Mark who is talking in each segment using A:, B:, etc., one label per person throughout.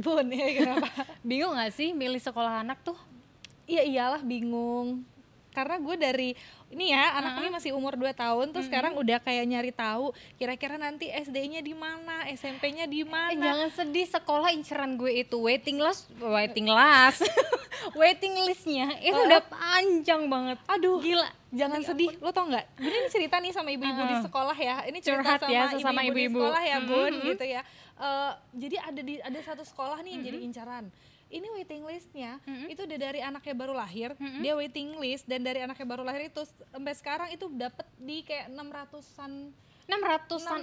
A: Bun, ya kenapa?
B: Bingung gak sih milih sekolah anak tuh?
A: Iya iyalah bingung. Karena gue dari ini ya anak ini masih umur 2 tahun tuh sekarang udah kayak nyari tahu kira-kira nanti SD-nya di mana, SMP-nya di mana.
B: Jangan sedih, sekolah inceran gue itu waiting listnya itu udah panjang banget.
A: Aduh,
B: Gila.
A: jangan sedih. Lo tau nggak? Bun ini cerita nih sama ibu-ibu di sekolah ya. Ini cerita
B: Curhat
A: sama
B: ya, sesama
A: ibu-ibu di
B: ibu-ibu.
A: sekolah ya, Bun, gitu ya. Jadi ada satu sekolah nih yang jadi incaran. Ini waiting listnya itu udah dari anaknya baru lahir, dia waiting list, dan dari anaknya baru lahir itu sampai sekarang itu dapat di kayak 600-an
B: 600-an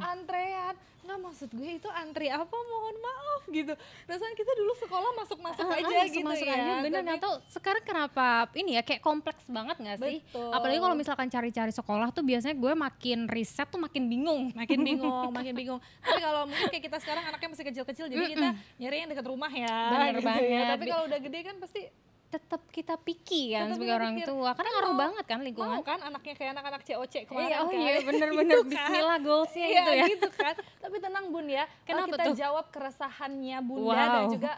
B: antrean.
A: Nggak, maksud gue itu antri apa, mohon maaf gitu. Perasaan kita dulu sekolah masuk-masuk aja gitu
B: Masuk
A: ya.
B: aja, bener. Nggak tahu sekarang kenapa ini ya kayak kompleks banget nggak sih?
A: Betul.
B: Apalagi kalau misalkan cari-cari sekolah tuh biasanya gue makin riset tuh makin bingung.
A: makin bingung. Tapi kalau mungkin kayak kita sekarang anaknya masih kecil-kecil, jadi kita nyari yang dekat rumah ya.
B: Bener
A: gitu
B: banget.
A: Ya. Tapi kalau udah gede kan pasti
B: Tetap kita picky kan
A: tetap
B: sebagai
A: kita
B: orang
A: pikir,
B: tua, karena ngaruh banget kan lingkungan.
A: mau kan anaknya kayak anak-anak COC kemarin
B: Iya,
A: kan.
B: bener-bener.
A: Gitu kan.
B: Bismillah goalsnya
A: Iya
B: itu ya.
A: gitu kan. Tapi tenang Bun ya,
B: Kenapa
A: kita
B: tuh?
A: jawab keresahannya Bunda
B: Wow.
A: dan juga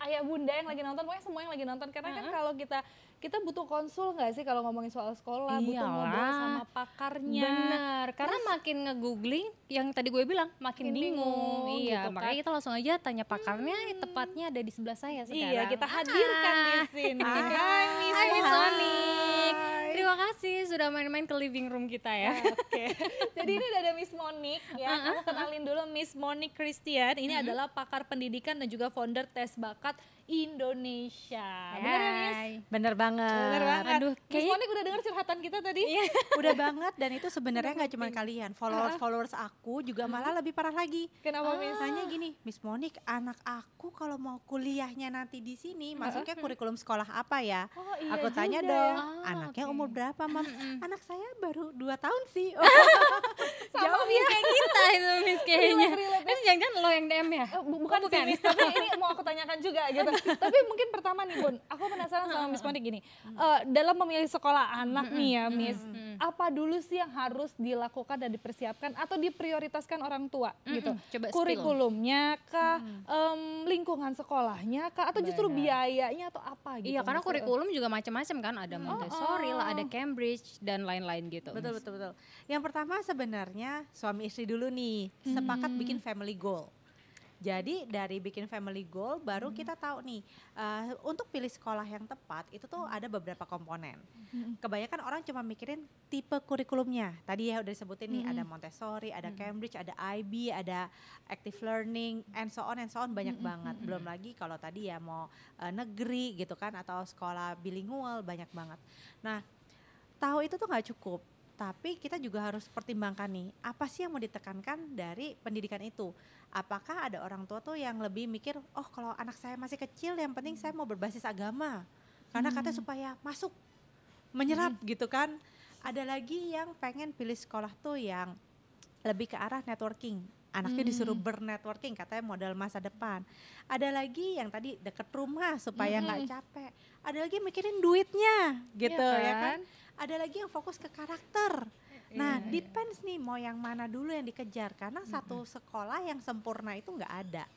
A: ayah Bunda yang lagi nonton, pokoknya semua yang lagi nonton. Karena kan kalau kita butuh konsul nggak sih kalau ngomongin soal sekolah, butuh
B: Iyalah.
A: ngobrol sama pakarnya.
B: Bener, karena makin nge-googling yang tadi gue bilang makin bingung. Iya,
A: gitu
B: makanya
A: kan.
B: kita langsung aja tanya pakarnya, tepatnya ada di sebelah saya sekarang.
A: Iya, kita hadirkan di sini. Hai Miss
B: Hai Miss
A: Monik.
B: Monik. Terima kasih sudah main-main ke living room kita ya.
A: Oke. Jadi ini udah ada Miss Monik ya. Kamu kenalin dulu Miss Monik Christian. Ini adalah pakar pendidikan dan juga founder Tes Bakat Indonesia. Benar ya, Miss?
B: Hai.
C: Bener banget.
A: Bener banget.
B: Aduh,
A: Miss
B: kayaknya-
A: Monik udah dengar curhatan kita tadi?
C: Udah banget, dan itu sebenarnya nggak cuma kalian, followers aku juga malah lebih parah lagi.
A: Kenapa Miss?
C: Tanya gini, Miss Monik, anak aku kalau mau kuliahnya nanti di sini, masuknya kurikulum sekolah apa ya?
A: Oh, iya
C: Aku tanya
A: juga.
C: dong,
B: Ah,
C: anaknya
B: oke.
C: umur berapa, Mam? Anak saya baru 2 tahun sih.
B: Jauh ya kayak kita itu Miss kayaknya.
A: Relate,
B: Itu jangan-jangan lo yang DM ya?
A: Bukan
B: Oh,
A: sih Miss, tapi ini mau aku tanyakan juga gitu. Tapi mungkin pertama nih Bun, aku penasaran sama Miss Monik gini. Dalam memilih sekolah anak nih ya Miss, apa dulu sih yang harus dilakukan dan dipersiapkan atau diprioritaskan orang tua gitu?
B: Coba spill.
A: Kurikulumnya kah, lingkungan sekolahnya kah, atau justru biayanya atau apa gitu?
B: Iya, karena
A: Miss?
B: kurikulum juga macam-macam kan, ada Montessori lah, ada Cambridge dan lain-lain gitu.
C: Betul,
B: Miss.
C: betul, betul. Yang pertama sebenarnya suami istri dulu nih, sepakat bikin family goal. Jadi dari bikin family goal baru kita tahu nih untuk pilih sekolah yang tepat itu tuh ada beberapa komponen. Kebanyakan orang cuma mikirin tipe kurikulumnya. Tadi ya udah disebutin nih, ada Montessori, ada Cambridge, ada IB, ada active learning, and so on banyak banget. Belum lagi kalau tadi ya mau negeri gitu kan, atau sekolah bilingual, banyak banget. Nah, tahu itu tuh nggak cukup. Tapi kita juga harus pertimbangkan nih, apa sih yang mau ditekankan dari pendidikan itu. Apakah ada orang tua tuh yang lebih mikir, oh kalau anak saya masih kecil yang penting saya mau berbasis agama. Karena katanya supaya masuk, menyerap gitu kan. Ada lagi yang pengen pilih sekolah tuh yang lebih ke arah networking. Anaknya disuruh bernetworking, katanya modal masa depan. Ada lagi yang tadi deket rumah supaya nggak capek. Ada lagi mikirin duitnya gitu
A: Iya
C: ya
A: kan?
C: kan. Ada lagi yang fokus ke karakter. Nah, depends nih mau yang mana dulu yang dikejar, karena satu sekolah yang sempurna itu nggak ada,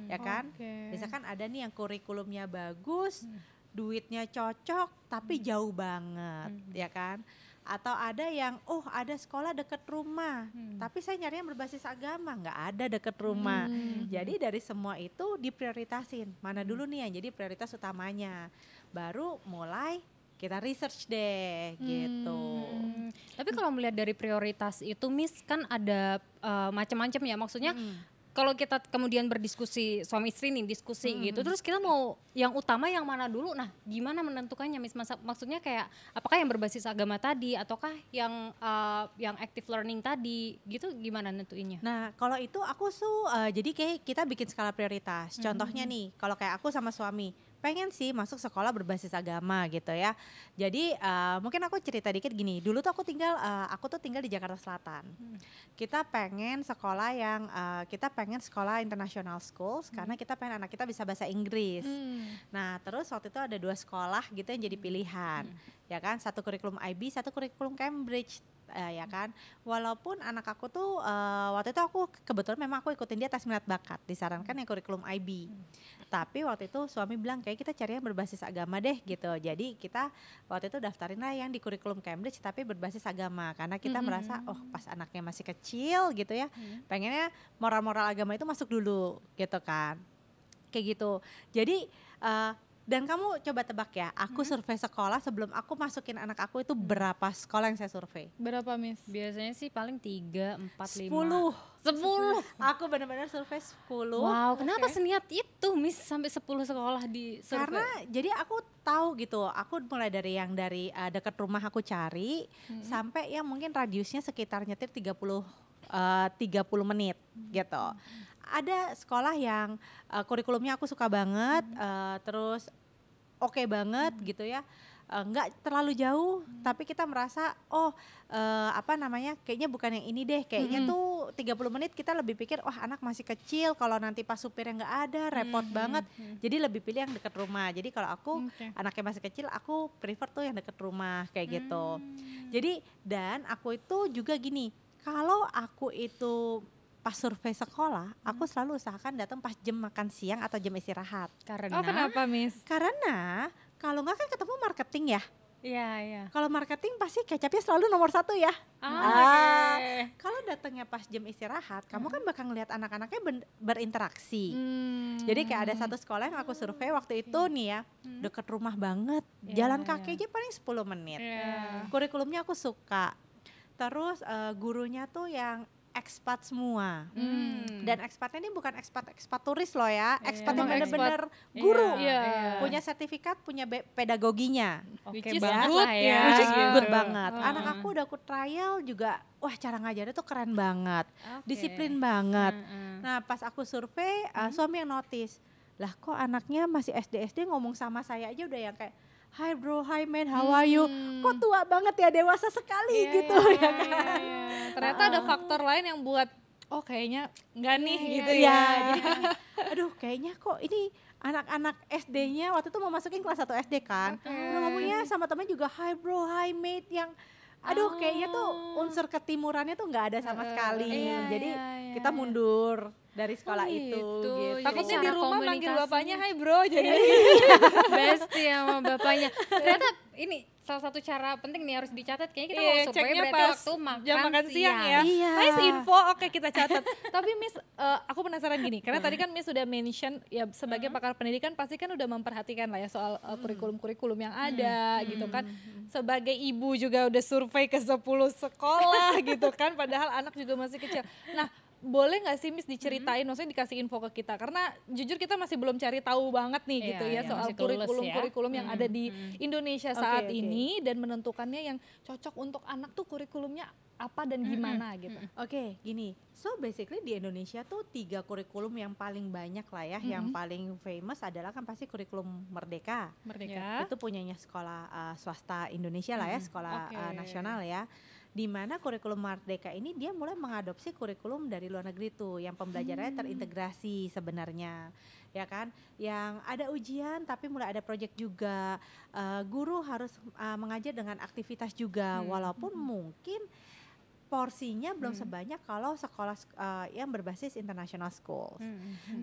C: ya kan?
A: Oke.
C: Misalkan ada nih yang kurikulumnya bagus, duitnya cocok, tapi jauh banget, ya kan? Atau ada yang, ada sekolah deket rumah, tapi saya nyari yang berbasis agama, nggak ada deket rumah. Jadi dari semua itu diprioritasin, mana dulu nih yang jadi prioritas utamanya, baru mulai kita research deh gitu.
B: Tapi kalau melihat dari prioritas itu Miss kan ada macam-macam ya, maksudnya kalau kita kemudian berdiskusi suami istri nih diskusi gitu, terus kita mau yang utama yang mana dulu, nah gimana menentukannya Miss? Maksudnya kayak apakah yang berbasis agama tadi ataukah yang active learning tadi gitu, gimana nentuinnya?
C: Nah kalau itu aku jadi kayak kita bikin skala prioritas. Contohnya nih, kalau kayak aku sama suami pengen sih masuk sekolah berbasis agama gitu ya. Jadi mungkin aku cerita dikit gini. Dulu tuh aku tuh tinggal di Jakarta Selatan. Kita pengen sekolah yang pengen sekolah international schools karena kita pengen anak kita bisa bahasa Inggris. Nah terus waktu itu ada 2 sekolah gitu yang jadi pilihan, ya kan? Satu kurikulum IB, satu kurikulum Cambridge. ya kan. Walaupun anak aku tuh waktu itu aku kebetulan memang aku ikutin dia tes minat bakat, disarankan yang kurikulum IB. Tapi waktu itu suami bilang kayak kita cari yang berbasis agama deh gitu. Jadi kita waktu itu daftarin lah yang di kurikulum Cambridge tapi berbasis agama karena kita merasa oh pas anaknya masih kecil gitu ya, pengennya moral-moral agama itu masuk dulu gitu kan. Kayak gitu. Jadi dan kamu coba tebak ya, aku survei sekolah sebelum aku masukin anak aku itu berapa sekolah yang saya survei?
A: Berapa Miss?
B: Biasanya sih paling 3, 4, 5.
C: 10.
B: 10.
C: Aku benar-benar survei 10.
B: Wow, kenapa seniat itu Miss sampai 10 sekolah di survei?
C: Karena jadi aku tahu gitu, aku mulai dari yang dari dekat rumah aku cari sampai yang mungkin radiusnya sekitar nyetir 30 menit gitu. Ada sekolah yang kurikulumnya aku suka banget, terus oke banget gitu ya, nggak terlalu jauh, tapi kita merasa kayaknya bukan yang ini deh, kayaknya tuh 30 menit kita lebih pikir, anak masih kecil, kalau nanti pas supirnya nggak ada repot banget, jadi lebih pilih yang dekat rumah. Jadi kalau aku anaknya masih kecil, aku prefer tuh yang dekat rumah kayak gitu. Jadi dan aku itu juga gini, kalau aku itu pas survei sekolah, aku selalu usahakan datang pas jam makan siang atau jam istirahat.
B: Karena
A: Kenapa Miss?
C: Karena kalau nggak kan ketemu marketing ya.
B: Iya.
C: Kalau marketing pasti kecapnya selalu nomor 1 ya.
B: Oke.
C: Kalau datangnya pas jam istirahat, kamu kan bakal ngeliat anak-anaknya berinteraksi. Jadi kayak ada satu sekolah yang aku survei waktu itu nih ya, deket rumah banget, jalan kaki aja paling 10 menit. Kurikulumnya aku suka. Terus gurunya tuh yang ekspat semua, dan ekspatnya ini bukan ekspat turis loh ya, ekspat yang bener-bener guru, punya sertifikat, punya pedagoginya,
B: Oke,
A: Which is
B: banget
A: good
B: lah ya.
A: ya.
C: which is
A: gitu.
C: good banget. Anak aku udah aku trial juga, wah cara ngajarnya tuh keren banget, disiplin banget. Nah pas aku survei, suami yang notice, lah kok anaknya masih SD ngomong sama saya aja udah yang kayak, hi bro, hi man, how are you? Kok tua banget ya, dewasa sekali gitu ya kan?
A: Ternyata ada faktor lain yang buat kayaknya enggak nih gitu
C: Iya,
A: ya.
C: jadi kayak, aduh kayaknya kok ini anak-anak SD-nya waktu itu mau masukin kelas 1 SD kan, udah ngomongnya sama temen juga hi bro, hi mate, yang aduh kayaknya tuh unsur ketimurannya tuh nggak ada sama sekali, jadi kita mundur dari sekolah itu gitu.
A: Takutnya di
B: Cara
A: rumah manggil
B: komunikasinya.
A: bapaknya hai bro jadi.
B: Besti sama bapaknya. Ternyata ini salah satu cara penting nih harus dicatat. Kayaknya kita mau survei
A: ceknya
B: berarti
A: pas
B: waktu
A: jam makan siang ya.
C: Iya.
A: Nice info, oke kita catat. Tapi Miss, aku penasaran gini, karena tadi kan Miss sudah mention ya sebagai pakar pendidikan pasti kan udah memperhatikan lah ya soal kurikulum-kurikulum yang ada gitu kan. Sebagai ibu juga udah survei ke 10 sekolah gitu kan, padahal anak juga masih kecil. Nah, boleh nggak sih Miss diceritain, maksudnya dikasih info ke kita, karena jujur kita masih belum cari tahu banget nih gitu ya soal
B: masih clueless
A: kurikulum-kurikulum yang ada di Indonesia saat
C: Oke.
A: ini dan menentukannya yang cocok untuk anak tuh kurikulumnya apa dan gimana gitu.
C: Oke, gini. So basically di Indonesia tuh 3 kurikulum yang paling banyak lah ya, yang paling famous adalah kan pasti kurikulum Merdeka.
A: Merdeka.
C: Itu punyanya sekolah swasta Indonesia lah ya, sekolah
A: Oke.
C: nasional ya. Di mana kurikulum Merdeka ini dia mulai mengadopsi kurikulum dari luar negeri tuh, yang pembelajarannya terintegrasi sebenarnya, ya kan? Yang ada ujian tapi mulai ada proyek juga. Guru harus mengajar dengan aktivitas juga, walaupun mungkin porsinya belum sebanyak kalau sekolah yang berbasis international schools.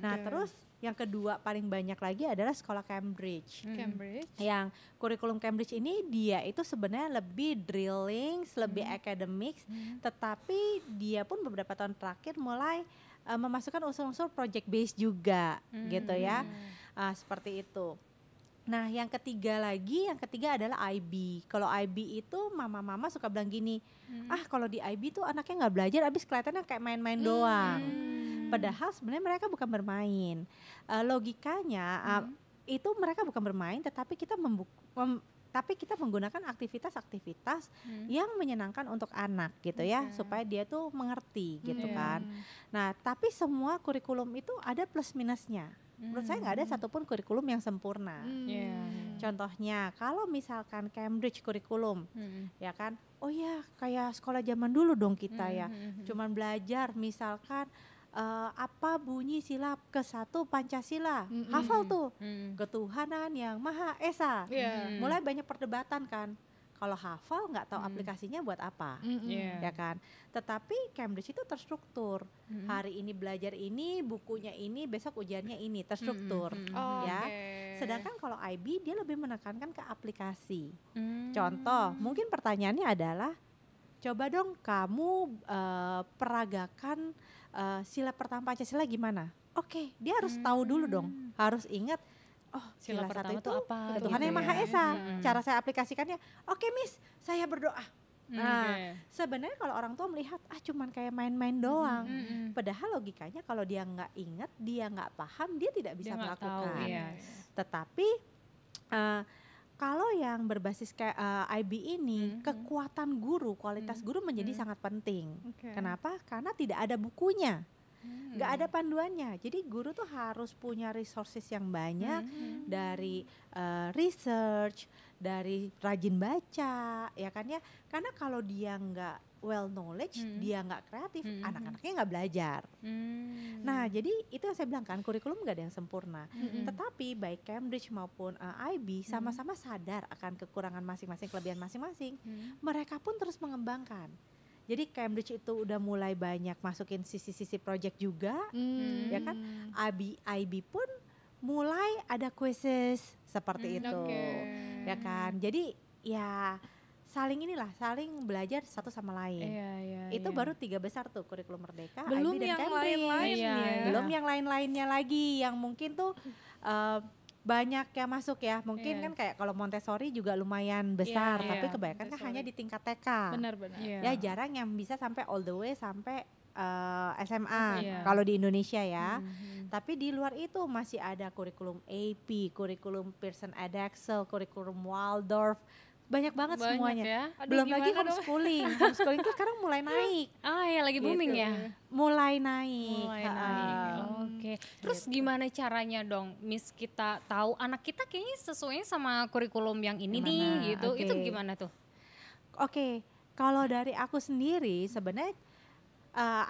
C: Nah, terus yang kedua paling banyak lagi adalah sekolah Cambridge.
A: Cambridge.
C: Yang kurikulum Cambridge ini dia itu sebenarnya lebih drilling, lebih academics, tetapi dia pun beberapa tahun terakhir mulai memasukkan unsur-unsur project based juga, gitu ya. Seperti itu. Nah, yang ketiga adalah IB. Kalau IB itu mama-mama suka bilang gini, kalau di IB tuh anaknya nggak belajar, abis kelihatannya kayak main-main doang. Padahal sebenarnya mereka bukan bermain. Logikanya itu mereka bukan bermain, tetapi kita menggunakan aktivitas-aktivitas yang menyenangkan untuk anak gitu ya, supaya dia tuh mengerti gitu kan. Nah, tapi semua kurikulum itu ada plus minusnya. Menurut saya nggak ada satupun kurikulum yang sempurna. Contohnya kalau misalkan Cambridge kurikulum, ya kan, oh ya kayak sekolah zaman dulu dong kita ya, cuman belajar misalkan apa bunyi sila ke-1 Pancasila, hafal tuh, ketuhanan yang Maha Esa. Mulai banyak perdebatan kan, kalau hafal nggak tahu aplikasinya buat apa,
B: Iya.
C: ya kan. Tetapi Cambridge itu terstruktur. Hari ini belajar ini, bukunya ini, besok ujiannya ini, terstruktur.
A: Oh,
C: Ya.
A: oke.
C: Sedangkan kalau IB dia lebih menekankan ke aplikasi. Contoh, mungkin pertanyaannya adalah, coba dong kamu peragakan sila pertama Pancasila gimana? Oke, dia harus tahu dulu dong, harus ingat. Oh,
B: Sila
C: sila
B: pertama
C: satu
B: itu
C: itu
B: apa
C: Tuhan
B: gitu
C: yang Maha
B: ya.
C: Esa. Cara saya aplikasikannya, oke Miss, saya berdoa. Nah,
B: Oke.
C: sebenarnya kalau orang tua melihat cuman kayak main-main doang.
B: Mm-mm.
C: Padahal logikanya kalau dia nggak ingat, dia nggak paham, dia tidak bisa
B: Dia nggak tahu,
C: melakukan.
B: iya.
C: Tetapi kalau yang berbasis kayak IB ini, kekuatan guru, kualitas guru menjadi sangat penting.
A: Oke.
C: Kenapa? Karena tidak ada bukunya, nggak ada panduannya. Jadi guru tuh harus punya resources yang banyak, dari research, dari rajin baca, ya kan ya. Karena kalau dia nggak well knowledge, dia nggak kreatif, anak-anaknya nggak belajar. Nah, jadi itu yang saya bilang kan, kurikulum nggak ada yang sempurna. Tetapi baik Cambridge maupun IB sama-sama sadar akan kekurangan masing-masing, kelebihan masing-masing. Mereka pun terus mengembangkan. Jadi Cambridge itu udah mulai banyak masukin sisi-sisi project juga, ya kan. IB pun mulai ada quizzes seperti itu, ya kan. Jadi ya saling belajar satu sama lain. Itu baru 3 besar tuh, kurikulum Merdeka,
A: Belum
C: IB dan
A: yang
C: Cambridge.
A: lain-lainnya.
C: Belum yang lain-lainnya lagi yang mungkin tuh banyak yang masuk ya. Mungkin kan kayak kalau Montessori juga lumayan besar, tapi kebanyakan kan hanya di tingkat TK.
A: Benar-benar.
C: Ya jarang yang bisa sampai all the way sampai SMA kalau di Indonesia ya. Tapi di luar itu masih ada kurikulum AP, kurikulum Pearson Edexcel, kurikulum Waldorf. Banyak banget semuanya.
B: Ya.
C: Belum lagi
A: gimana dong?
C: homeschooling. Homeschooling itu sekarang mulai naik.
B: Ya lagi booming
C: Gitu.
B: ya.
C: Mulai naik.
B: Mulai naik. Oke. Terus gimana caranya dong, Miss, kita tahu anak kita kayaknya sesuainya sama kurikulum yang ini
C: Gimana?
B: nih gitu.
C: Oke.
B: Itu gimana tuh?
C: Oke, kalau dari aku sendiri sebenarnya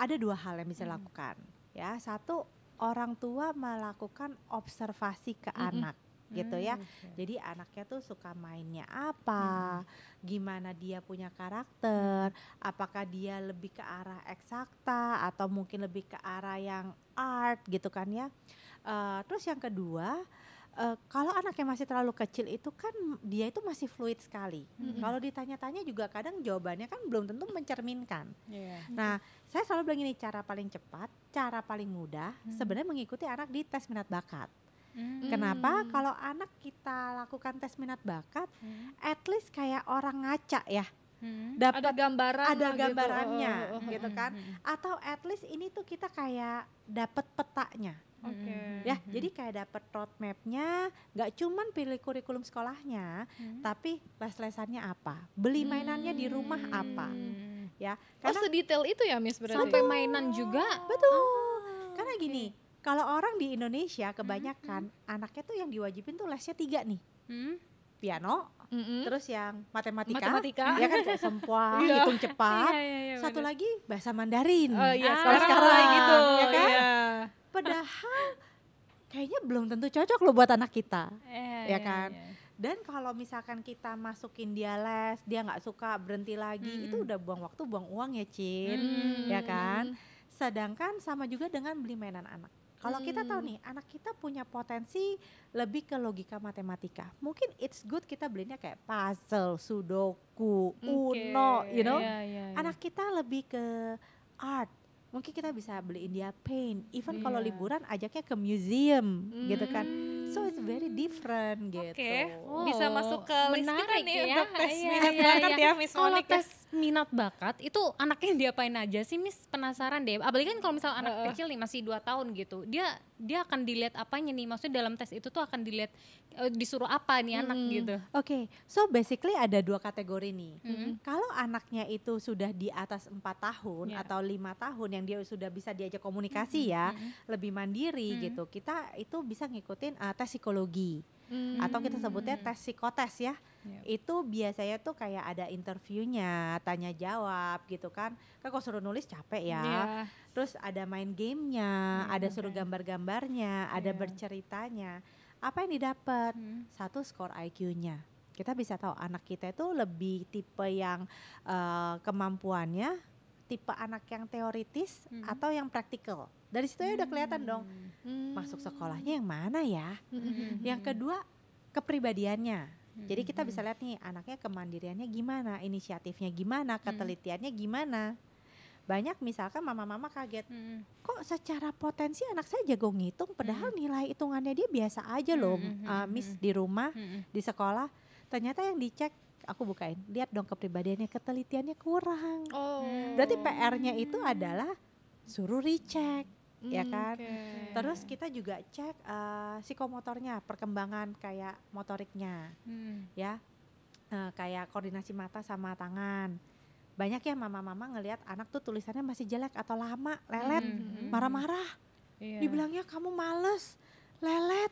C: ada 2 hal yang bisa dilakukan. Ya, satu, orang tua melakukan observasi ke anak. Gitu ya. Jadi anaknya tuh suka mainnya apa, gimana dia punya karakter, apakah dia lebih ke arah eksakta atau mungkin lebih ke arah yang art gitu kan ya. Terus yang kedua, kalau anaknya masih terlalu kecil itu kan dia itu masih fluid sekali. Kalau ditanya-tanya juga kadang jawabannya kan belum tentu mencerminkan. Nah, saya selalu bilang ini, cara paling cepat, cara paling mudah sebenarnya mengikuti anak di tes minat bakat. Kenapa? Kalau anak kita lakukan tes minat bakat, at least kayak orang ngaca ya,
A: Ada
C: dapat
A: gambaran
C: ada
A: lah gitu.
C: gambarannya gitu kan, atau at least ini tuh kita kayak dapat petanya.
A: Oke.
C: Ya, jadi kayak dapat roadmapnya, nggak cuman pilih kurikulum sekolahnya, tapi les-lesannya apa, beli mainannya di rumah apa, ya.
A: Oh,
C: Karena
A: sedetail itu ya Miss berarti?
B: Sampai mainan juga.
C: karena gini, kalau orang di Indonesia kebanyakan anaknya tuh yang diwajibin tuh lesnya 3 nih, piano, terus yang matematika, ya kan kayak sempoa, hitung cepat, satu lagi bahasa Mandarin.
A: Oh iya,
C: Kalau
A: sekarang mulai gitu.
C: ya kan?
A: Iya.
C: Padahal kayaknya belum tentu cocok loh buat anak kita, ya kan? Dan kalau misalkan kita masukin dia les, dia nggak suka, berhenti lagi, itu udah buang waktu, buang uang ya Cin, ya kan? Sedangkan sama juga dengan beli mainan anak. Kalau kita tahu nih, anak kita punya potensi lebih ke logika matematika, mungkin it's good kita belinya kayak puzzle, sudoku, uno, you know. Anak kita lebih ke art, mungkin kita bisa beliin dia paint, even kalau liburan ajaknya ke museum gitu kan. So it's very different gitu.
A: Oke, bisa masuk ke list kita
B: menarik
A: nih
B: ya.
A: untuk tes
B: Iya,
A: minat
B: iya,
A: bakat
B: iya.
A: ya Miss
B: Kalau
A: Monik.
B: tes minat bakat itu anaknya diapain aja sih, Miss? Penasaran deh. Apalagi kan kalau misal anak kecil nih masih 2 tahun gitu, dia akan dilihat apanya nih? Maksudnya dalam tes itu tuh akan dilihat disuruh apa nih anak gitu.
C: Oke, so basically ada 2 kategori nih. Kalau anaknya itu sudah di atas 4 tahun atau 5 tahun yang dia sudah bisa diajak komunikasi ya, lebih mandiri gitu, kita itu bisa ngikutin tes psikologi. Atau kita sebutnya tes psikotes ya. Itu biasanya tuh kayak ada interviewnya, tanya jawab gitu kan. Kan kalau suruh nulis capek ya. Terus ada main gamenya, ada suruh gambar-gambarnya, ada berceritanya. Apa yang didapat? 1, skor IQ-nya. kita bisa tahu anak kita itu lebih tipe yang kemampuannya tipe anak yang teoritis atau yang praktikal. Dari situ ya udah kelihatan dong masuk sekolahnya yang mana ya. Yang kedua kepribadiannya. Jadi kita bisa lihat nih anaknya kemandiriannya gimana, inisiatifnya gimana, ketelitiannya gimana. Banyak misalkan mama-mama kaget, kok secara potensi anak saya jago ngitung padahal nilai hitungannya dia biasa aja loh, Miss di rumah, di sekolah. Ternyata yang dicek, aku bukain, lihat dong kepribadiannya, ketelitiannya kurang. Berarti PR-nya itu adalah suruh recheck, ya kan. Terus kita juga cek psikomotornya, perkembangan kayak motoriknya, ya, kayak koordinasi mata sama tangan. Banyak ya mama-mama ngelihat anak tuh tulisannya masih jelek atau lama, lelet, marah-marah. Dibilangnya kamu males, lelet.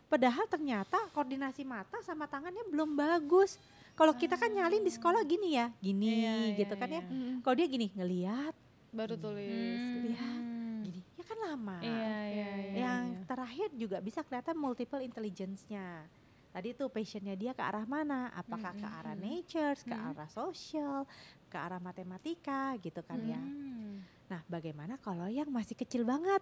C: Padahal ternyata koordinasi mata sama tangannya belum bagus. Kalau kita kan nyalin di sekolah gini ya, gini gitu kan ya. Kalau dia gini, ngelihat
A: baru tulis.
C: Lihat, gini, ya kan lama. Yang terakhir juga bisa kelihatan multiple intelligence-nya. Tadi tuh passionnya dia ke arah mana? Apakah ke arah nature, ke arah social, ke arah matematika gitu kan ya. Nah bagaimana kalau yang masih kecil banget?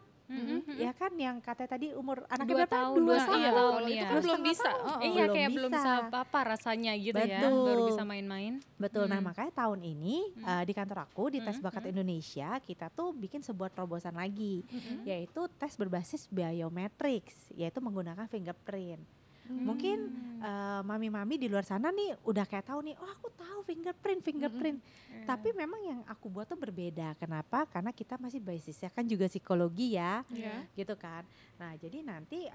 C: Ya kan yang katanya tadi umur anaknya
B: 2
C: berapa?
B: tahun,
C: 2
B: tahun.
C: tahun.
B: Itu
A: kan belum bisa.
B: Iya kayak belum bisa apa-apa rasanya gitu.
C: Betul.
B: Ya. Baru bisa main-main.
C: Betul. Nah makanya tahun ini di kantor aku di Tes Bakat Indonesia kita tuh bikin sebuah terobosan lagi, yaitu tes berbasis biometrics, yaitu menggunakan fingerprint. Mungkin mami-mami di luar sana nih udah kayak tahu nih, oh aku tahu fingerprint. Tapi memang yang aku buat tuh berbeda. Kenapa? Karena kita masih basisnya kan juga psikologi ya, gitu kan. Nah jadi nanti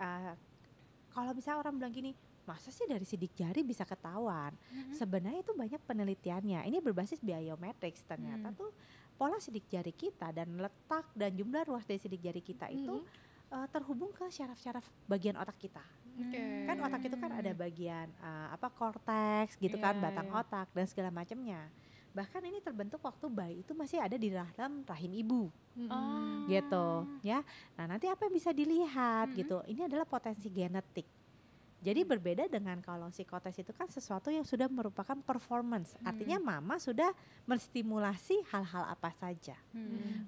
C: kalau misalnya orang bilang gini, masa sih dari sidik jari bisa ketahuan? Sebenarnya itu banyak penelitiannya. Ini berbasis biometrics. Ternyata tuh pola sidik jari kita dan letak dan jumlah ruas dari sidik jari kita itu terhubung ke syaraf-syaraf bagian otak kita. Kan otak itu kan ada bagian korteks gitu kan, batang otak dan segala macamnya. Bahkan ini terbentuk waktu bayi itu masih ada di dalam rahim ibu. Gitu ya. Nah, nanti apa yang bisa dilihat gitu. Ini adalah potensi genetik. Jadi berbeda dengan kalau psikotes itu kan sesuatu yang sudah merupakan performance. Artinya mama sudah menstimulasi hal-hal apa saja.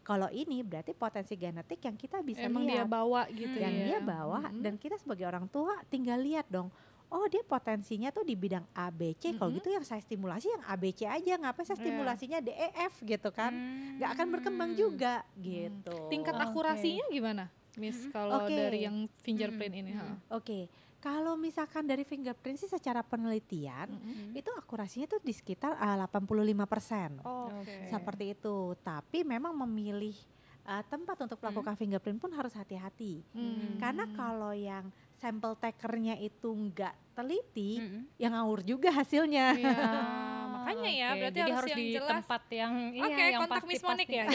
C: Kalau ini berarti potensi genetik yang kita bisa
A: emang
C: lihat.
A: dia bawa gitu
C: Yang
A: ya.
C: dia bawa dan kita sebagai orang tua tinggal lihat dong. Oh dia potensinya tuh di bidang ABC. Kalau gitu yang saya stimulasi yang ABC aja. Ngapain saya stimulasinya DEF gitu kan. Gak akan berkembang juga gitu.
A: Tingkat akurasinya gimana, Miss, kalau dari yang fingerprint ini?
C: Oke. Kalau misalkan dari fingerprint sih secara penelitian itu akurasinya tuh di sekitar 85%. Seperti itu. Tapi memang memilih tempat untuk melakukan fingerprint pun harus hati-hati. Karena kalau yang sampel takernya itu enggak teliti, yang ngawur juga hasilnya.
A: Makanya ya, berarti
B: jadi
A: harus yang
B: di
A: jelas.
B: tempat yang yang
A: kontak Miss Monik ya.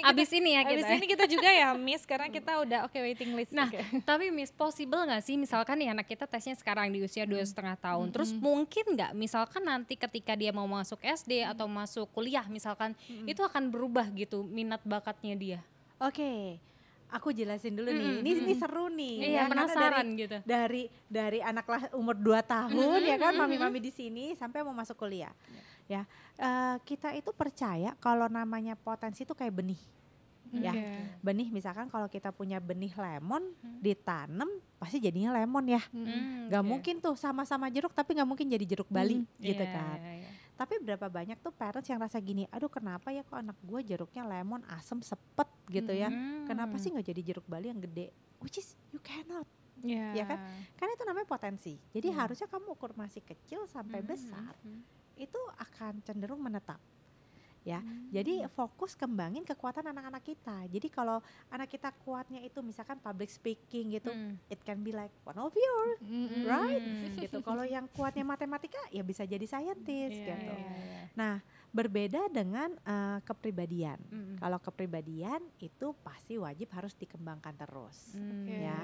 B: Abis ini ya kita.
A: Abis ini kita juga ya Miss, karena kita udah waiting list.
B: Nah, tapi Miss, possible nggak sih misalkan nih anak kita tesnya sekarang di usia 2,5 tahun, terus mungkin nggak misalkan nanti ketika dia mau masuk SD atau masuk kuliah misalkan, itu akan berubah gitu minat bakatnya dia?
C: Oke. Aku jelasin dulu nih, ini seru nih.
B: Iya,
C: ya,
B: penasaran
C: dari,
B: gitu.
C: Dari anak umur 2 tahun ya kan, mami-mami di sini sampai mau masuk kuliah. Ya, kita itu percaya kalau namanya potensi itu kayak benih. Ya, benih misalkan kalau kita punya benih lemon ditanam pasti jadinya lemon ya. Gak mungkin tuh sama-sama jeruk tapi gak mungkin jadi jeruk Bali gitu kan. Tapi berapa banyak tuh parents yang rasa gini, aduh kenapa ya kok anak gue jeruknya lemon asem sepet gitu ya. Kenapa sih gak jadi jeruk Bali yang gede? Which is you cannot. Ya kan? Karena itu namanya potensi. Jadi harusnya kamu ukur masih kecil sampai besar itu akan cenderung menetap. Ya, jadi fokus kembangin kekuatan anak-anak kita. Jadi kalau anak kita kuatnya itu misalkan public speaking gitu, it can be like one of your, right? Gitu. Kalau yang kuatnya matematika ya bisa jadi scientist gitu. Nah, berbeda dengan kepribadian. Kalau kepribadian itu pasti wajib harus dikembangkan terus, ya.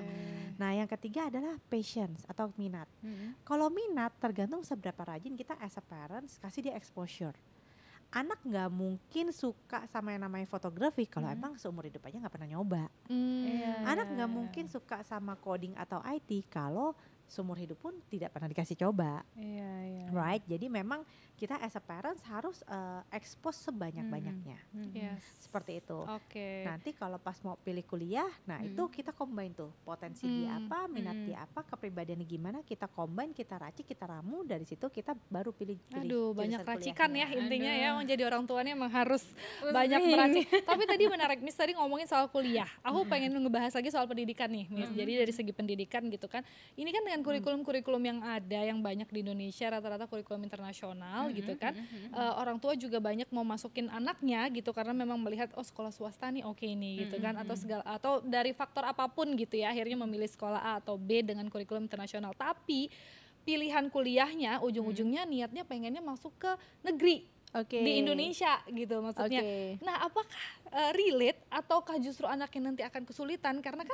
C: Nah, yang ketiga adalah patience atau minat. Kalau minat tergantung seberapa rajin kita as a parents kasih dia exposure. Anak nggak mungkin suka sama yang namanya fotografi kalau emang seumur hidup aja nggak pernah nyoba. Anak nggak mungkin suka sama coding atau IT kalau seumur hidup pun tidak pernah dikasih coba.
B: Iya.
C: Right, jadi memang kita as a parents harus expose sebanyak-banyaknya.
A: Yes.
C: Seperti itu.
A: Oke.
C: Nanti kalau pas mau pilih kuliah, nah itu kita combine tuh potensi dia apa, minat dia apa, kepribadiannya gimana, kita combine, kita racik, kita ramu, dari situ kita baru pilih.
A: Aduh, banyak
C: jurusan
A: racikan ya
C: kuliahnya.
A: intinya ya, emang jadi orang tuanya emang harus
B: Pusing.
A: banyak meracik. Tapi tadi menarik, Miss tadi ngomongin soal kuliah. Aku pengen ngebahas lagi soal pendidikan nih, Miss. Jadi dari segi pendidikan gitu kan, ini kan dengan kurikulum-kurikulum yang ada yang banyak di Indonesia, rata-rata kurikulum internasional gitu kan, orang tua juga banyak mau masukin anaknya gitu karena memang melihat oh sekolah swasta nih oke nih gitu kan, atau dari faktor apapun gitu ya akhirnya memilih sekolah A atau B dengan kurikulum internasional. Tapi pilihan kuliahnya ujung-ujungnya niatnya pengennya masuk ke negeri.
C: Oke.
A: Di Indonesia gitu maksudnya.
C: Oke.
A: Nah, apakah relate ataukah justru anaknya nanti akan kesulitan karena kan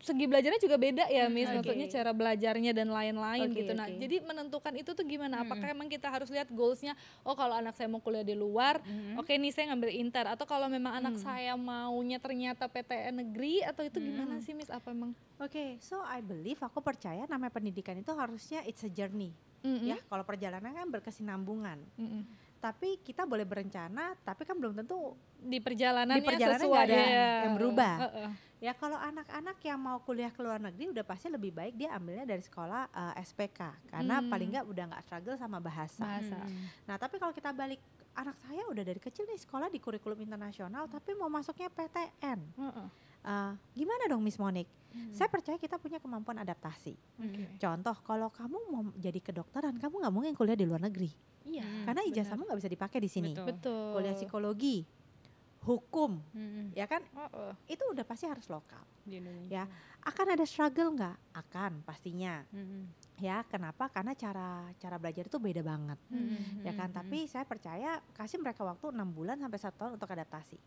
A: segi belajarnya juga beda ya, Miss. Maksudnya cara belajarnya dan lain-lain gitu. Nah, jadi menentukan itu tuh gimana? Apakah emang kita harus lihat goalsnya? Oh, kalau anak saya mau kuliah di luar, oke nih saya ngambil inter. Atau kalau memang anak saya maunya ternyata PTN negeri atau itu gimana sih, Miss? Apa emang?
C: Oke, so I believe, aku percaya namanya pendidikan itu harusnya it's a journey. Ya, kalau perjalanan kan berkesinambungan. Tapi kita boleh berencana, tapi kan belum tentu
A: Di perjalanannya
C: nggak
A: sesuai
C: ada
A: ya.
C: yang berubah. Ya kalau anak-anak yang mau kuliah ke luar negeri udah pasti lebih baik dia ambilnya dari sekolah SPK karena paling nggak udah nggak struggle sama bahasa. Nah tapi kalau kita balik, anak saya udah dari kecil nih sekolah di kurikulum internasional tapi mau masuknya PTN. Gimana dong Miss Monique? Saya percaya kita punya kemampuan adaptasi. Contoh kalau kamu mau jadi kedokteran, kamu nggak mungkin kuliah di luar negeri.
A: Iya.
C: Karena ijazahmu nggak bisa dipakai di sini.
A: Betul.
C: Kuliah psikologi, hukum, ya kan? Itu udah pasti harus lokal.
B: Di Indonesia.
C: Ya, akan ada struggle nggak? Akan pastinya. Ya, kenapa? Karena cara belajar itu beda banget. Ya kan? Tapi saya percaya kasih mereka waktu 6 bulan sampai 1 tahun untuk adaptasi.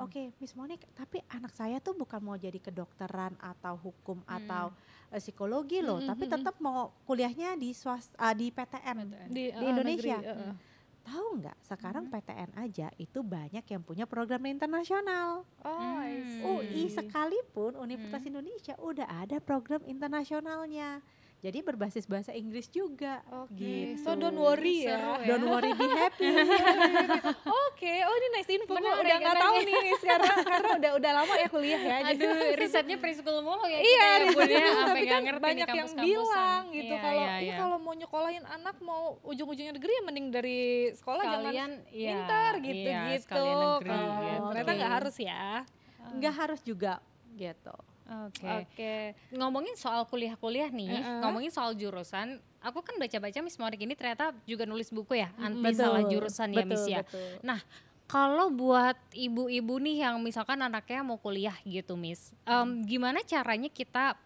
C: Oke, Miss Monique, tapi anak saya tuh bukan mau jadi kedokteran atau hukum atau psikologi loh, tapi tetap mau kuliahnya di di PTN di Indonesia.
A: Negeri,
C: Tahu nggak? Sekarang PTN aja itu banyak yang punya program internasional.
A: I see.
C: UI sekalipun Universitas Indonesia udah ada program internasionalnya. Jadi berbasis bahasa Inggris juga.
A: Oke.
C: Gitu.
A: So don't worry
B: Seru
A: ya.
C: Don't worry, be happy.
A: Oke, oh ini nice info. Gue
B: Menarik,
A: udah nggak tahu
B: menarik.
A: nih Miss, karena udah lama ya kuliah ya. Jadi
B: Aduh, risetnya preschool mulu ya.
A: iya,
B: kita ya,
A: riset
B: Bun, ya,
A: dulu,
B: sampai
A: tapi
B: nggak
A: kan
B: ngerti nih
A: banyak yang
B: kampus-kampusan.
A: bilang gitu
B: Iya,
A: kalau
B: iya.
A: kalau mau nyekolahin anak mau ujung-ujungnya negeri ya mending dari sekolah
B: Sekalian,
A: jangan
B: iya,
A: pintar
B: iya,
A: gitu-gitu.
B: sekalian negeri
A: Kalau
B: gitu.
A: ternyata nggak harus ya.
C: Nggak harus juga gitu.
B: Oke.
A: Oke.
B: Ngomongin soal kuliah-kuliah nih, ngomongin soal jurusan, aku kan baca-baca Miss Monique ini ternyata juga nulis buku ya, anti
C: Betul,
B: salah jurusan ya
C: betul,
B: Miss ya.
C: betul.
B: Nah, kalau buat ibu-ibu nih yang misalkan anaknya mau kuliah gitu Miss, gimana caranya kita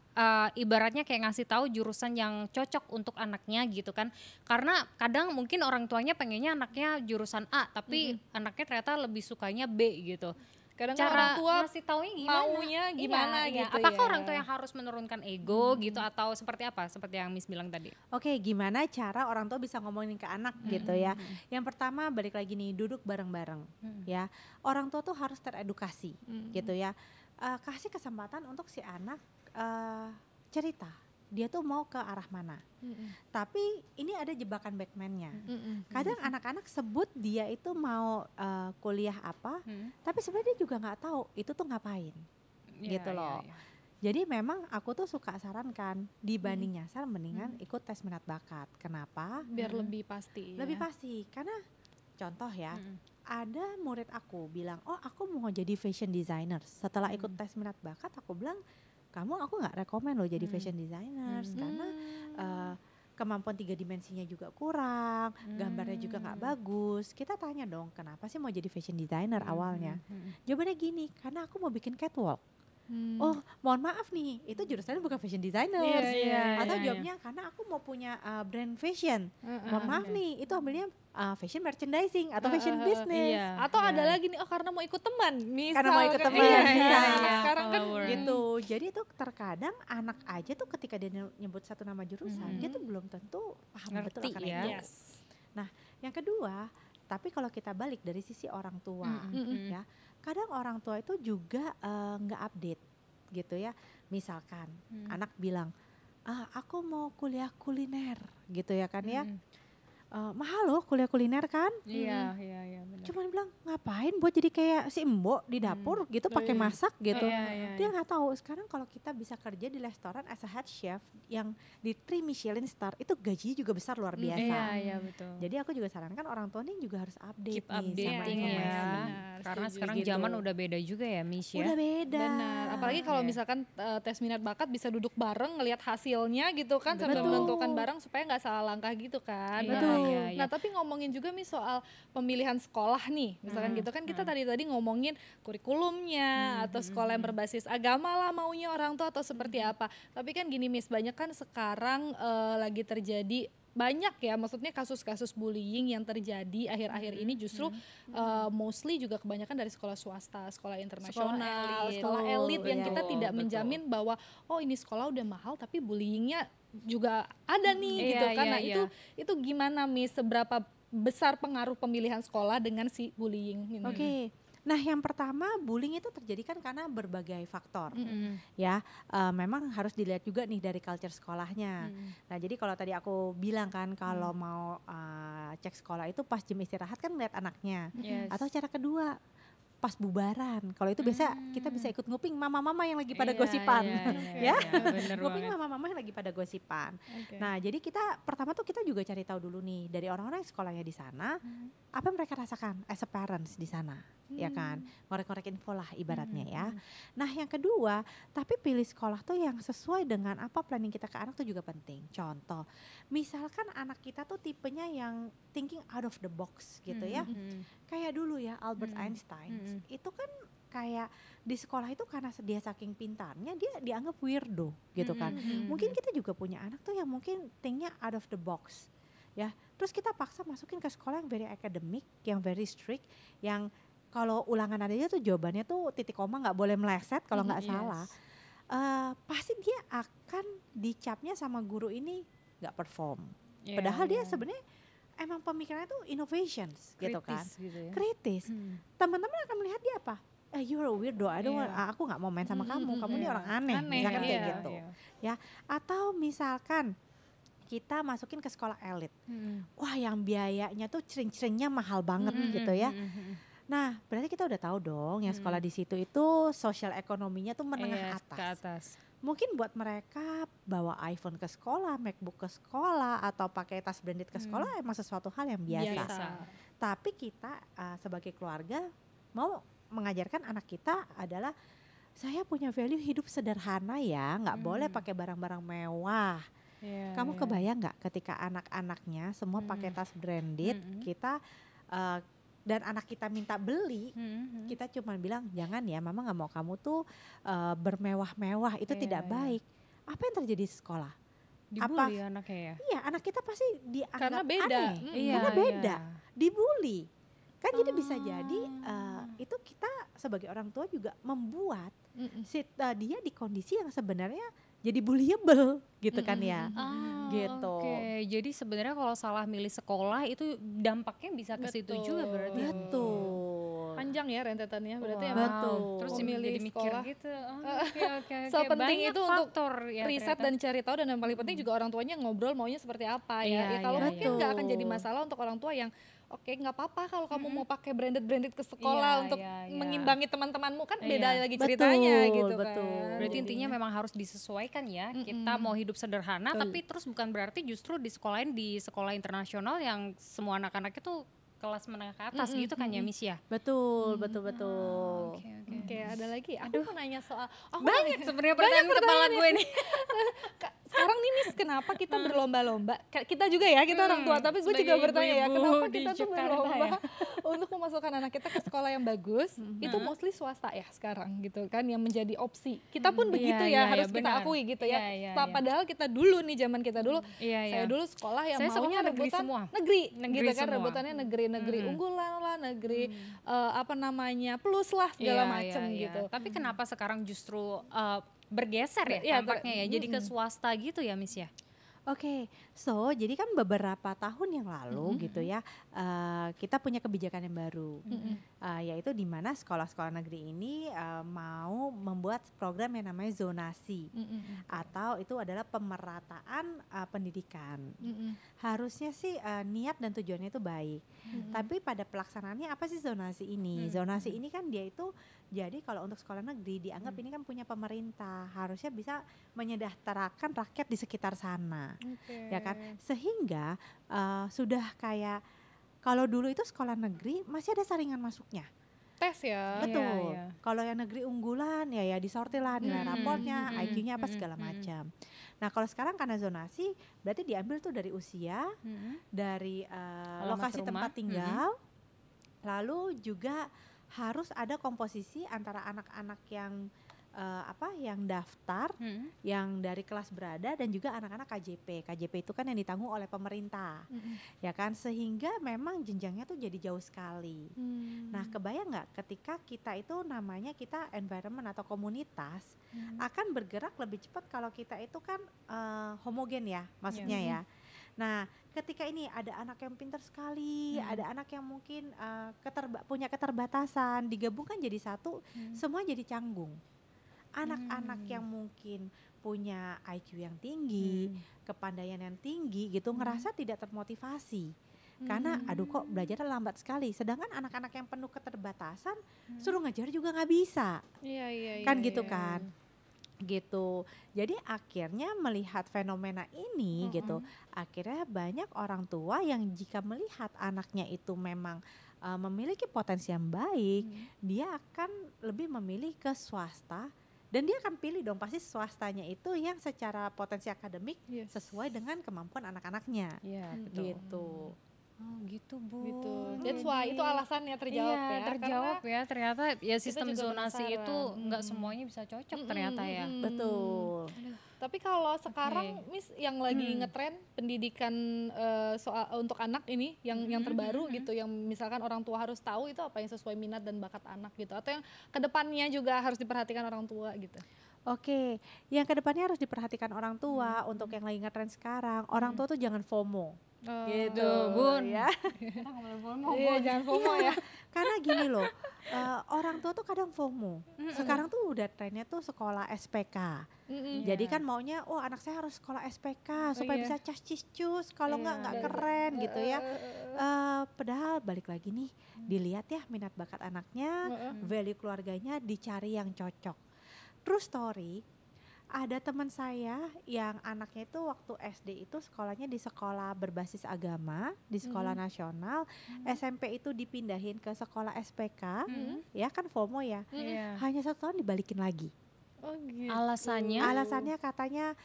B: ibaratnya kayak ngasih tahu jurusan yang cocok untuk anaknya gitu kan? Karena kadang mungkin orang tuanya pengennya anaknya jurusan A, tapi anaknya ternyata lebih sukanya B gitu.
A: Kadang
B: Cara
A: orang tua
B: ngasih taunya gimana?
A: maunya gimana
B: Iya.
A: gitu
B: Apakah
A: ya.
B: orang tua yang harus menurunkan ego gitu atau seperti apa? Seperti yang Miss bilang tadi.
C: Oke, gimana cara orang tua bisa ngomongin ke anak gitu ya. Yang pertama balik lagi nih, duduk bareng-bareng ya. Orang tua tuh harus teredukasi gitu ya. Kasih kesempatan untuk si anak cerita dia tuh mau ke arah mana. Tapi ini ada jebakan backman-nya. Kadang anak-anak sebut dia itu mau kuliah apa, tapi sebenarnya dia juga nggak tahu itu tuh ngapain, gitu loh. Jadi memang aku tuh suka sarankan dibanding nyasar mendingan ikut tes minat bakat. Kenapa?
A: Biar lebih pasti.
C: Lebih
A: ya.
C: pasti, karena contoh ya, ada murid aku bilang, oh aku mau jadi fashion designer. Setelah ikut tes minat bakat, aku bilang, aku nggak rekomen loh jadi fashion designers karena kemampuan 3 dimensinya juga kurang, gambarnya juga nggak bagus. Kita tanya dong, kenapa sih mau jadi fashion designer awalnya? Jawabannya gini, karena aku mau bikin catwalk. Oh, mohon maaf nih, itu jurusannya bukan fashion designer. Atau jawabnya karena aku mau punya brand fashion. Mohon maaf nih, itu ambilnya fashion merchandising atau fashion business.
A: Atau ada lagi nih, oh karena mau ikut teman. Misal,
C: Karena mau ikut
A: kan.
C: teman,
A: Iya.
C: iya.
A: Sekarang kan
C: Gitu. Jadi tuh terkadang anak aja tuh ketika dia nyebut satu nama jurusan, dia tuh belum tentu paham betul
B: Ngerti
C: akan
B: ya.
C: itu.
A: Yes.
C: Nah, yang kedua, tapi kalau kita balik dari sisi orang tua, ya, kadang orang tua itu juga nggak update, gitu ya. Misalkan anak bilang, aku mau kuliah kuliner gitu ya kan ya. Mahal loh kuliah kuliner kan.
B: Iya benar.
C: Cuman bilang ngapain buat jadi kayak si Mbok di dapur gitu pakai masak gitu. Dia nggak tahu sekarang kalau kita bisa kerja di restoran as a head chef yang di 3 Michelin star itu gajinya juga besar luar biasa.
B: Iya betul.
C: Jadi aku juga sarankan orang tua nih juga harus update
B: Keep
C: nih sama
B: updating
C: informasi.
B: ya.
A: Benar,
B: Karena
A: setuju
B: sekarang
A: gitu.
B: zaman udah beda juga ya Miss ya.
C: Udah beda.
A: Benar, apalagi kalau
B: Iya.
A: misalkan tes minat bakat bisa duduk bareng ngelihat hasilnya gitu kan sambil
C: Betul.
A: menentukan bareng supaya nggak salah langkah gitu kan.
B: Iya,
C: Betul.
B: iya, iya.
A: Nah tapi ngomongin juga nih soal pemilihan sekolah nih, misalkan gitu kan kita tadi ngomongin kurikulumnya atau sekolah yang berbasis agama lah maunya orang tua atau seperti apa. Tapi kan gini Miss, banyak kan sekarang lagi terjadi banyak ya, maksudnya kasus-kasus bullying yang terjadi akhir-akhir ini justru mostly juga kebanyakan dari sekolah swasta, sekolah internasional, sekolah elit yang kita tidak menjamin bahwa oh ini sekolah udah mahal tapi bullyingnya juga ada nih gitu kan. Nah itu gimana Miss, seberapa besar pengaruh pemilihan sekolah dengan si bullying ini?
C: Oke. Nah, yang pertama bullying itu terjadi kan karena berbagai faktor. Ya, memang harus dilihat juga nih dari culture sekolahnya. Nah, jadi kalau tadi aku bilang kan kalau mau cek sekolah itu pas jam istirahat kan melihat anaknya. Atau cara kedua pas bubaran. Kalau itu biasa kita bisa ikut nguping mama-mama yang lagi pada gosipan. Ya. Nguping mama-mama yang lagi pada gosipan. Nah, jadi kita pertama tuh kita juga cari tahu dulu nih dari orang-orang yang sekolahnya di sana, apa yang mereka rasakan as a parents di sana, ya kan? Ngorek-ngorek info lah ibaratnya ya. Nah, yang kedua, tapi pilih sekolah tuh yang sesuai dengan apa planning kita ke anak tuh juga penting. Contoh, misalkan anak kita tuh tipenya yang thinking out of the box gitu ya. Kayak dulu ya Albert Einstein, itu kan kayak di sekolah itu karena dia saking pintarnya dia dianggap weirdo gitu kan. Mungkin kita juga punya anak tuh yang mungkin thinknya out of the box ya. Terus kita paksa masukin ke sekolah yang very academic, yang very strict, yang kalau ulangan adanya tuh jawabannya tuh titik koma nggak boleh meleset kalau nggak salah. Pasti dia akan dicapnya sama guru ini nggak perform. Padahal dia sebenarnya emang pemikirannya tuh innovations gitu kan, kritis. Teman-teman akan melihat dia apa? You're a weirdo, aku nggak mau main sama kamu ini orang aneh misalkan kayak gitu. Ya, atau misalkan kita masukin ke sekolah elit, wah yang biayanya tuh cering-ceringnya mahal banget gitu ya. Nah, berarti kita udah tahu dong yang sekolah di situ itu sosial ekonominya tuh menengah atas. Mungkin buat mereka bawa iPhone ke sekolah, MacBook ke sekolah, atau pakai tas branded ke sekolah emang sesuatu hal yang biasa. Tapi kita sebagai keluarga mau mengajarkan anak kita adalah saya punya value hidup sederhana ya, nggak boleh pakai barang-barang mewah. Kamu kebayang nggak ketika anak-anaknya semua pakai tas branded, kita dan anak kita minta beli, kita cuma bilang jangan ya, mama nggak mau kamu tuh bermewah-mewah, itu tidak baik. Apa yang terjadi di sekolah?
B: Dibully anaknya ya?
C: Iya, anak kita pasti dianggap
A: karena beda,
C: aneh, karena beda, dibully. Kan jadi bisa jadi itu kita sebagai orang tua juga membuat dia di kondisi yang sebenarnya jadi bullyable gitu kan ya. Gitu.
B: Oke, jadi sebenarnya kalau salah milih sekolah itu dampaknya bisa ke situ juga berarti.
C: Betul.
A: Panjang ya rentetannya berarti ya.
C: Betul.
B: Terus
A: Milih
B: jadi mikir
A: sekolah.
B: gitu. Oke.
A: So penting
B: Banyak
A: itu
B: faktor
A: untuk
B: ya,
A: riset
B: ternyata.
A: dan cari tahu, dan yang paling penting juga orang tuanya ngobrol maunya seperti apa ya. Kalau mungkin nggak akan jadi masalah untuk orang tua yang oke, nggak apa-apa kalau kamu mau pakai branded ke sekolah untuk mengimbangi teman-temanmu, kan beda lagi ceritanya gitu kan.
B: Berarti intinya memang harus disesuaikan ya. Kita mau hidup sederhana, tapi terus bukan berarti justru di sekolah internasional yang semua anak-anak itu kelas menengah ke atas gitu kan ya Miss ya.
C: Betul.
A: Oke, ada lagi. Aku mau nanya soal
B: Banyak sebenarnya pertanyaan kepala gue nih.
A: Sekarang nih Miss, kenapa kita berlomba-lomba? Kita juga ya, kita orang tua, tapi gue juga bertanya ya, kenapa kita tuh berlomba untuk memasukkan anak kita ke sekolah yang bagus? Itu mostly swasta ya sekarang gitu kan, yang menjadi opsi. Kita pun begitu ya, harus kita akui gitu ya. Padahal kita dulu nih, zaman kita dulu, saya dulu sekolah yang maunya rebutan negeri gitu kan, rebutannya negeri unggulan lah, negeri plus lah segala macam gitu.
B: Tapi kenapa sekarang justru bergeser ya tampaknya ya, jadi ke swasta gitu ya Miss ya?
C: Oke, So, jadi kan beberapa tahun yang lalu gitu ya, kita punya kebijakan yang baru, yaitu di mana sekolah-sekolah negeri ini mau membuat program yang namanya zonasi, atau itu adalah pemerataan pendidikan. Harusnya sih niat dan tujuannya itu baik, tapi pada pelaksanaannya apa sih zonasi ini? Zonasi ini kan dia itu, jadi kalau untuk sekolah negeri dianggap ini kan punya pemerintah, harusnya bisa menyejahterakan rakyat di sekitar sana. Ya kan, sehingga sudah kayak kalau dulu itu sekolah negeri masih ada saringan masuknya.
A: Tes ya.
C: Betul.
B: Iya.
C: Kalau yang negeri unggulan ya disortir lah nilai raportnya, IQ-nya apa segala macam. Nah, kalau sekarang karena zonasi berarti diambil tuh dari usia, dari lokasi tempat tinggal, lalu juga harus ada komposisi antara anak-anak yang yang daftar, yang dari kelas berada, dan juga anak-anak KJP. KJP itu kan yang ditanggung oleh pemerintah, ya kan, sehingga memang jenjangnya tuh jadi jauh sekali. Nah, kebayang nggak ketika kita itu namanya kita environment atau komunitas akan bergerak lebih cepat kalau kita itu kan homogen ya, maksudnya ya. Nah, ketika ini ada anak yang pintar sekali, ada anak yang mungkin punya keterbatasan, digabungkan jadi satu, semua jadi canggung. Anak-anak yang mungkin punya IQ yang tinggi, kepandaian yang tinggi gitu, ngerasa tidak termotivasi. Karena aduh kok belajarnya lambat sekali. Sedangkan anak-anak yang penuh keterbatasan, suruh ngajar juga nggak bisa. Kan gitu kan. Gitu. Jadi akhirnya melihat fenomena ini gitu, akhirnya banyak orang tua yang jika melihat anaknya itu memang memiliki potensi yang baik, dia akan lebih memilih ke swasta. Dan dia akan pilih dong pasti swastanya itu yang secara potensi akademik sesuai dengan kemampuan anak-anaknya. Gitu.
B: Oh gitu Bu.
A: Gitu. That's why itu alasannya terjawab ya.
B: Terjawab ya, ternyata ya sistem
A: juga
B: zonasi
A: penasaran.
B: itu nggak semuanya bisa cocok ternyata ya.
C: Betul.
A: Tapi kalau sekarang Miss yang lagi ngetren pendidikan soal untuk anak ini yang terbaru gitu, yang misalkan orang tua harus tahu itu apa yang sesuai minat dan bakat anak gitu, atau yang kedepannya juga harus diperhatikan orang tua gitu.
C: Oke, yang kedepannya harus diperhatikan orang tua untuk yang lagi ngetren sekarang. Orang tua tuh jangan FOMO. Gitu,
B: Bun.
C: ya.
B: Kita ngomongin FOMO,
A: Iya, jangan FOMO ya.
C: Karena gini loh, orang tua tuh kadang FOMO. Sekarang tuh udah trennya tuh sekolah SPK. Jadi kan maunya, oh anak saya harus sekolah SPK supaya bisa cas-cis-cus, kalau nggak keren gitu ya. Padahal balik lagi nih, dilihat ya minat bakat anaknya, value keluarganya, dicari yang cocok. True story, ada teman saya yang anaknya itu waktu SD itu sekolahnya di sekolah berbasis agama, di sekolah nasional, SMP itu dipindahin ke sekolah SPK, ya kan FOMO ya, hanya 1 tahun dibalikin lagi.
A: Oh gitu.
C: Alasannya katanya,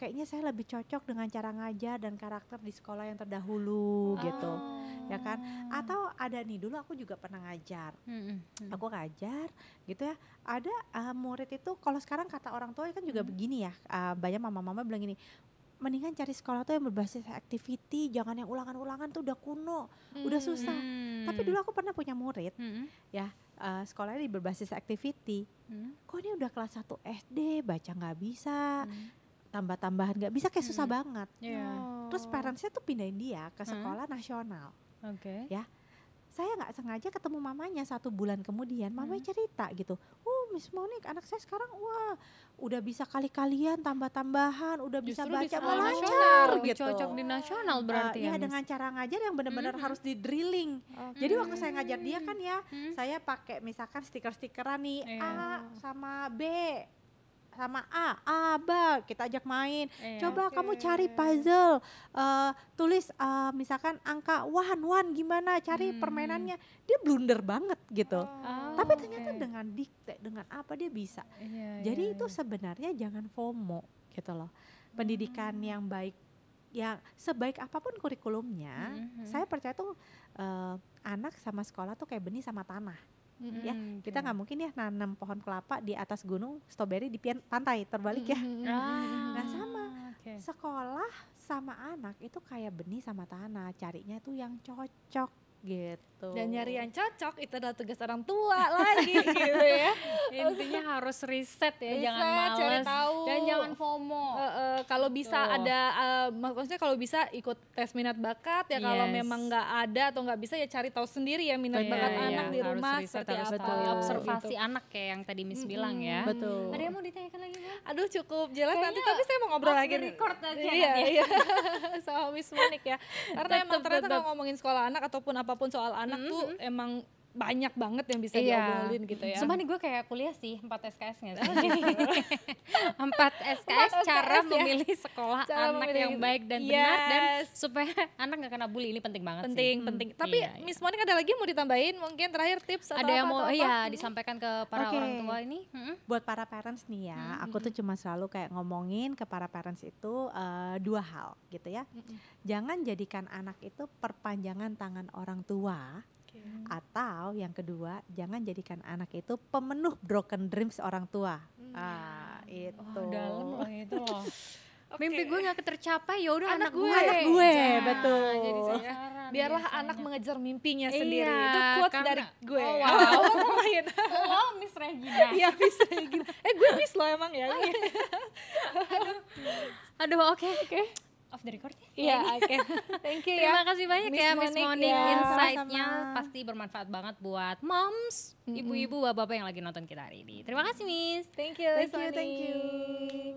C: kayaknya saya lebih cocok dengan cara ngajar dan karakter di sekolah yang terdahulu gitu, ya kan? Atau ada nih, dulu aku juga pernah ngajar, aku ngajar gitu ya. Ada murid itu, kalau sekarang kata orang tua kan juga begini ya, banyak mama-mama bilang gini, mendingan cari sekolah tuh yang berbasis activity, jangan yang ulangan-ulangan tuh udah kuno, udah susah. Tapi dulu aku pernah punya murid, ya sekolahnya di berbasis activity, kok ini udah kelas 1 SD baca nggak bisa, tambah-tambahan nggak bisa, kayak susah banget. Terus parentsnya tuh pindahin dia ke sekolah nasional. Ya, saya nggak sengaja ketemu mamanya 1 bulan kemudian, mamanya cerita gitu, Miss Monik, anak saya sekarang wah udah bisa kali-kalian tambah-tambahan, udah bisa
A: Justru di
C: baca
A: sekolah
C: lancar gitu.
B: Cocok di nasional berarti
C: ya
B: Miss.
C: dengan cara ngajar yang benar-benar harus di drilling. Jadi waktu saya ngajar dia kan ya, saya pakai misalkan stiker-stikeran nih, A sama B sama A, B, kita ajak main. Coba kamu cari puzzle, tulis misalkan angka 1 gimana, cari permainannya. Dia blunder banget gitu. Tapi ternyata dengan dikte, dengan apa dia bisa. Jadi itu sebenarnya jangan FOMO gitu loh. Pendidikan yang baik, yang sebaik apapun kurikulumnya, saya percaya tuh anak sama sekolah tuh kayak benih sama tanah. Ya, kita nggak mungkin ya nanam pohon kelapa di atas gunung, stroberi di pantai, terbalik ya. Nah sama, sekolah sama anak itu kayak benih sama tanah, carinya tuh yang cocok gitu.
A: Dan nyari yang cocok itu adalah tugas orang tua lagi gitu ya.
B: Intinya harus riset ya, jangan
A: Riset, cari
B: males
A: tahu.
B: dan jangan FOMO.
A: Kalau bisa ada, maksudnya kalau bisa ikut tes minat bakat ya. Kalau
B: Yes.
A: memang nggak ada atau nggak bisa ya cari tahu sendiri ya minat
B: Iya,
A: bakat
B: iya,
A: anak di
B: harus
A: rumah
B: riset,
A: seperti
B: harus
A: apa.
B: tahu.
C: Betul.
B: Observasi
A: gitu.
B: anak kayak yang tadi Miss bilang ya.
C: Betul.
B: Ada yang mau ditanyakan lagi, Bu?
A: Aduh cukup jelas nanti,
B: Kayaknya
A: tapi saya mau ngobrol
B: off
A: lagi
B: the
A: nih.
B: record aja
A: Iya,
B: nanti ya.
A: iya. Sama Miss Monik ya. Karena emang ternyata
B: Tetep.
A: kalau ngomongin sekolah anak ataupun apapun soal anak tuh emang banyak banget yang bisa
B: Iya.
A: diobrolin gitu ya.
B: Sumpah nih gue kayak kuliah sih 4 SKS nggak sih? 4
A: 4
B: SKS cara
A: SKS ya.
B: memilih sekolah
A: Cara
B: anak
A: memilih
B: yang
A: gitu.
B: baik dan benar dan
A: Yes.
B: supaya anak nggak kena bully, ini penting banget
A: penting
B: sih.
A: penting. Tapi
B: Iya, iya.
A: Miss Monik ada lagi yang mau ditambahin mungkin terakhir tips atau
B: Ada yang
A: apa,
B: mau
A: atau apa?
B: iya disampaikan ke para
C: Oke.
B: orang tua ini?
C: Buat para parents nih ya, aku tuh cuma selalu kayak ngomongin ke para parents itu 2 hal gitu ya. Jangan jadikan anak itu perpanjangan tangan orang tua.
A: Oke.
C: Atau yang kedua, jangan jadikan anak itu pemenuh broken dreams orang tua. Itu.
B: Oh, dalam loh itu loh.
A: Oke.
B: Mimpi gue nggak tercapai, ya udah
A: Anak
B: anak
A: gue.
B: gue.
C: Anak gue,
B: Nah,
C: betul.
B: Jadi sasaran
A: Biarlah
B: biasanya.
A: anak mengejar mimpinya
B: Iya,
A: sendiri. Itu quotes
B: karena-
A: dari gue.
B: Oh,
A: ya.
B: wow.
A: Lumayan.
B: Oh, Miss Regina.
A: Iya bisa gini. Gue miss loh emang ya.
B: Aduh, oke. Off the record ya.
A: Iya, oke. Thank you ya.
B: Terima kasih banyak
A: Miss
B: ya Miss
A: Monik
B: Monik,
A: ya.
B: insight-nya
C: Sama-sama.
B: pasti bermanfaat banget buat moms, ibu-ibu, bapak-bapak yang lagi nonton kita hari ini. Terima kasih Miss.
A: Thank you.
C: Thank you,
A: Miss
C: thank you.
A: Monik.